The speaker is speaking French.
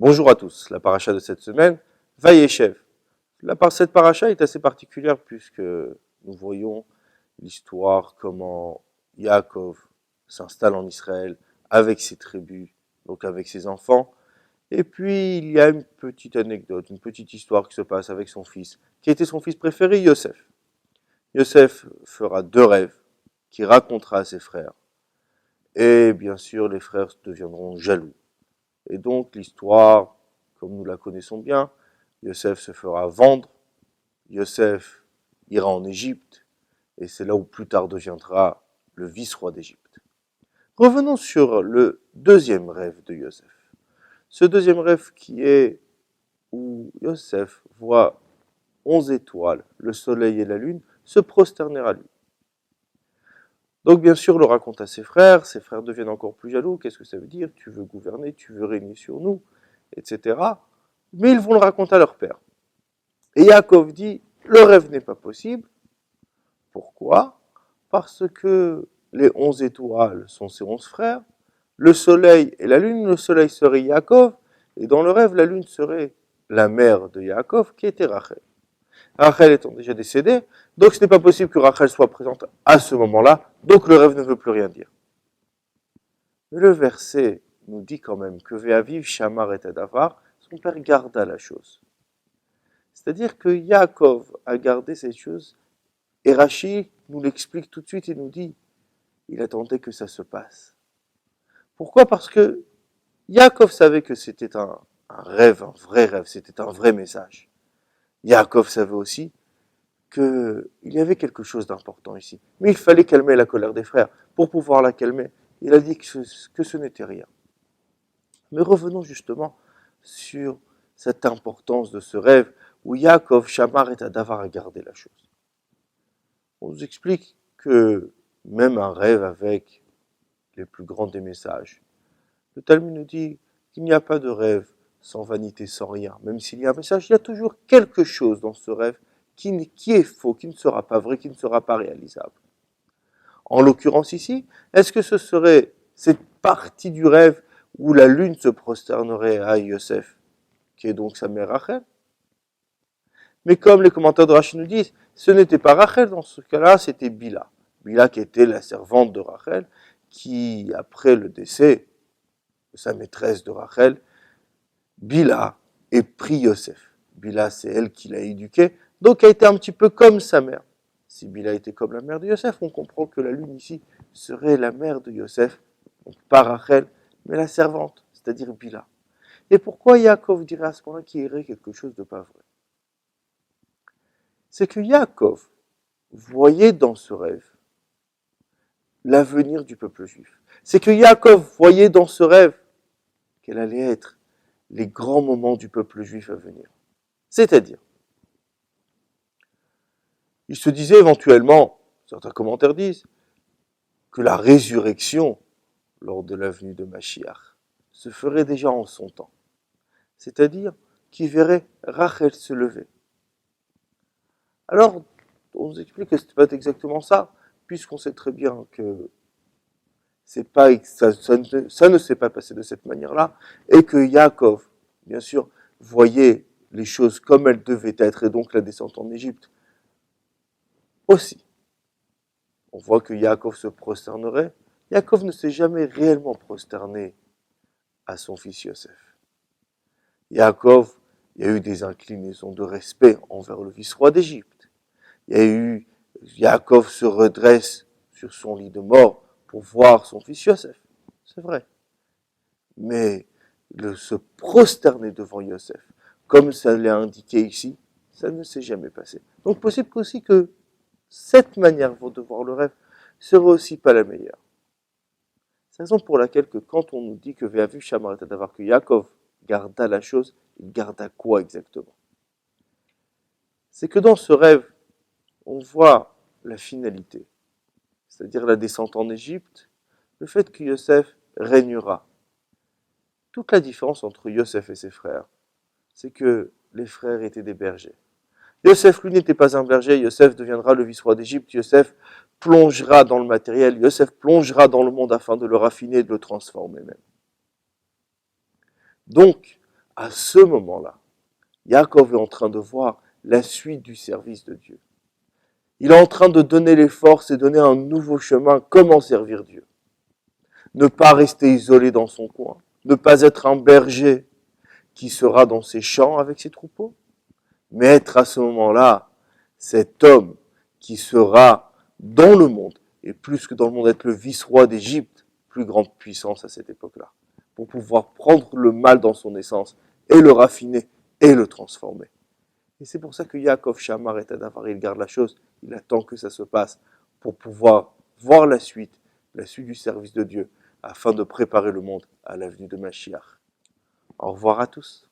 Bonjour à tous, la paracha de cette semaine, Vayeshev. Cette paracha est assez particulière puisque nous voyons l'histoire comment Yaakov s'installe en Israël avec ses tribus, donc avec ses enfants. Et puis il y a une petite anecdote, une petite histoire qui se passe avec son fils, qui était son fils préféré, Yosef. Yosef fera 2 rêves qu'il racontera à ses frères. Et bien sûr, les frères deviendront jaloux. Et donc l'histoire, comme nous la connaissons bien, Yosef se fera vendre, Yosef ira en Égypte, et c'est là où plus tard deviendra le vice-roi d'Égypte. Revenons sur le 2e rêve de Yosef. Ce 2e rêve qui est où Yosef voit 11 étoiles, le soleil et la lune, se prosterner à lui. Donc bien sûr, le raconte à ses frères deviennent encore plus jaloux, qu'est-ce que ça veut dire? Tu veux gouverner, tu veux régner sur nous, etc. Mais ils vont le raconter à leur père. Et Yaakov dit, le rêve n'est pas possible. Pourquoi? Parce que les 11 étoiles sont ses 11 frères, le soleil et la lune, le soleil serait Yaakov, et dans le rêve, la lune serait la mère de Yaakov, qui était Rachel. Rachel étant déjà décédée, donc ce n'est pas possible que Rachel soit présente à ce moment-là, donc le rêve ne veut plus rien dire. Mais le verset nous dit quand même que Ve'aviv Shamar et Adavar, son père garda la chose. C'est-à-dire que Yaakov a gardé cette chose, et Rashi nous l'explique tout de suite et nous dit, il attendait que ça se passe. Pourquoi? Parce que Yaakov savait que c'était un rêve, c'était un vrai message. Yaakov savait aussi qu'il y avait quelque chose d'important ici. Mais il fallait calmer la colère des frères. Pour pouvoir la calmer, il a dit que ce n'était rien. Mais revenons justement sur cette importance de ce rêve où Yaakov, Shamar et Adavar a gardé la chose. On nous explique que même un rêve avec les plus grands des messages, le Talmud nous dit qu'il n'y a pas de rêve sans vanité, sans rien. Même s'il y a un message, il y a toujours quelque chose dans ce rêve qui est faux, qui ne sera pas vrai, qui ne sera pas réalisable. En l'occurrence ici, est-ce que ce serait cette partie du rêve où la lune se prosternerait à Yosef, qui est donc sa mère Rachel? Mais comme les commentaires de Rachel nous disent, ce n'était pas Rachel dans ce cas-là, c'était Bila. Bila qui était la servante de Rachel, qui, après le décès de sa maîtresse de Rachel, Bila ait pris Yosef. Bila, c'est elle qui l'a éduqué, donc elle a été un petit peu comme sa mère. Si Bila était comme la mère de Yosef, on comprend que la lune ici serait la mère de Yosef, donc pas Rachel, mais la servante, c'est-à-dire Bila. Et pourquoi Yaakov dirait à ce moment-là qu'il y aurait quelque chose de pas vrai? C'est que Yaakov voyait dans ce rêve l'avenir du peuple juif. C'est que Yaakov voyait dans ce rêve quels allaient être les grands moments du peuple juif à venir. C'est-à-dire, il se disait éventuellement, certains commentaires disent, que la résurrection, lors de la venue de Mashiach, se ferait déjà en son temps. C'est-à-dire qu'il verrait Rachel se lever. Alors, on nous explique que ce n'est pas exactement ça, puisqu'on sait très bien que ça ne s'est pas passé de cette manière-là, et que Yaakov, bien sûr, voyait les choses comme elles devaient être, et donc la descente en Égypte aussi. On voit que Yaakov se prosternerait. Yaakov ne s'est jamais réellement prosterné à son fils Yosef. Yaakov, il y a eu des inclinaisons de respect envers le vice-roi d'Égypte. Yaakov se redresse sur son lit de mort pour voir son fils Yosef. C'est vrai. Mais se prosterner devant Yosef, comme ça l'est indiqué ici, ça ne s'est jamais passé. Donc possible aussi que cette manière de voir le rêve serait aussi pas la meilleure. C'est la raison pour laquelle que quand on nous dit que Ve'aviv Shamar et Adavar, que Yaakov garda la chose, il garda quoi exactement? C'est que dans ce rêve, on voit la finalité, c'est-à-dire la descente en Égypte, le fait que Yosef régnera. Toute la différence entre Yosef et ses frères, c'est que les frères étaient des bergers. Yosef, lui, n'était pas un berger. Yosef deviendra le vice-roi d'Égypte. Yosef plongera dans le matériel. Yosef plongera dans le monde afin de le raffiner et de le transformer même. Donc, À ce moment-là, Yaakov est en train de voir la suite du service de Dieu. Il est en train de donner les forces et donner un nouveau chemin, comment servir Dieu. Ne pas rester isolé dans son coin, ne pas être un berger qui sera dans ses champs avec ses troupeaux, mais être à ce moment-là cet homme qui sera dans le monde, et plus que dans le monde, être le vice-roi d'Égypte, plus grande puissance à cette époque-là, pour pouvoir prendre le mal dans son essence et le raffiner et le transformer. Et c'est pour ça que Yaakov Shamar et Tadavar, il garde la chose, il attend que ça se passe pour pouvoir voir la suite du service de Dieu, afin de préparer le monde à l'avenue de Mashiach. Au revoir à tous.